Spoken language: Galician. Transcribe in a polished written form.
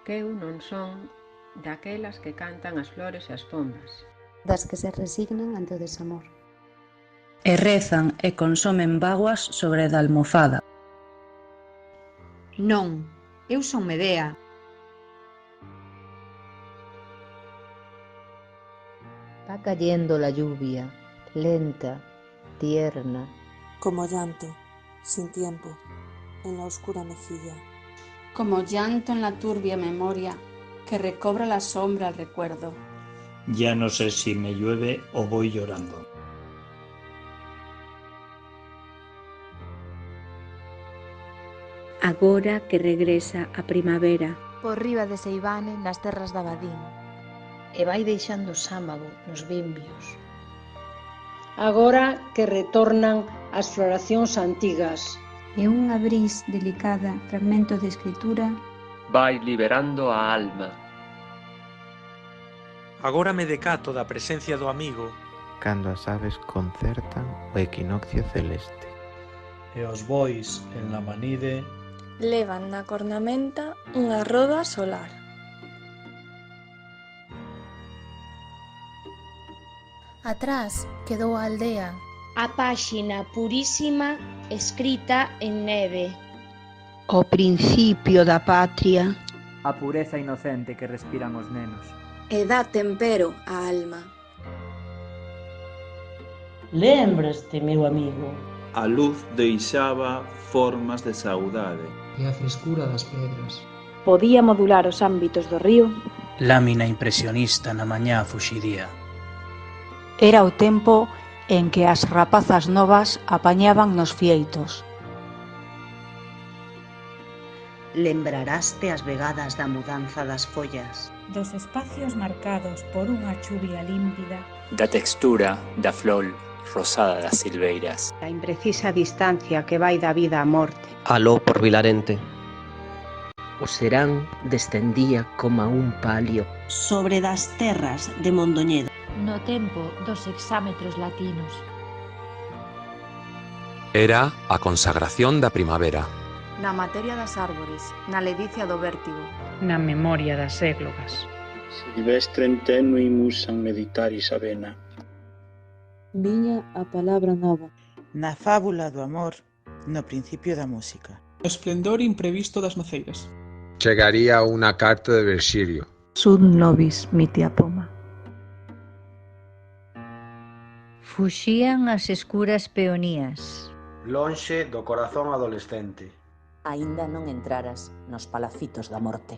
que eu non son daquelas que cantan as flores e as pombas, das que se resignan ante o desamor, e rezan e consomen bágoas sobre da almofada. Non, eu son Medea. va cayendo la lluvia, lenta, tierna, Como llanto, sin tiempo, en la oscura mejilla. Como llanto en la turbia memoria que recobra la sombra al recuerdo. Ya no sé si me llueve o voy llorando. Agora que regresa a primavera, por riba de Seivane nas terras da Badín. e vai deixando sámago nos bimbios. Agora que retornan as floracións antigas. E unha bris delicada fragmento de escritura vai liberando a alma. Agora me decato da presencia do amigo cando as aves concertan o equinoccio celeste. E os bois en la manide levan na cornamenta unha roda solar. Atrás quedou a aldea, a páxina purísima escrita en neve. O principio da patria, a pureza inocente que respiran os nenos. E dá tempero á alma. Lémbraste, meu amigo. A luz deixaba formas de saudade. E a frescura das pedras. Podía modular os ámbitos do río. Lámina impresionista na mañá fuxidía. Era o tempo en que as rapazas novas apañaban nos fieitos. Lembraraste as vegadas da mudanza das follas. Dos espacios marcados por unha chuvia límpida. Da textura da flor rosada das silveiras. A imprecisa distancia que vai da vida á morte. Aló por Vilarente. O serán descendía como un palio. Sobre das terras de Mondoñedo. No tempo dos hexámetros latinos. Era a consagración da primavera. Na materia das árbores, na ledicia do vértigo. Na memoria das églogas. Silvestre en tenue musan meditaris avena. Viña a palabra nova. Na fábula do amor, no principio da música. O esplendor imprevisto das noceiras. Chegaría unha carta de Virxilio. Sud nobis mitia poma. Fuxían as escuras peonías. Lonxe do corazón adolescente. Aínda non entraras nos palacitos da morte.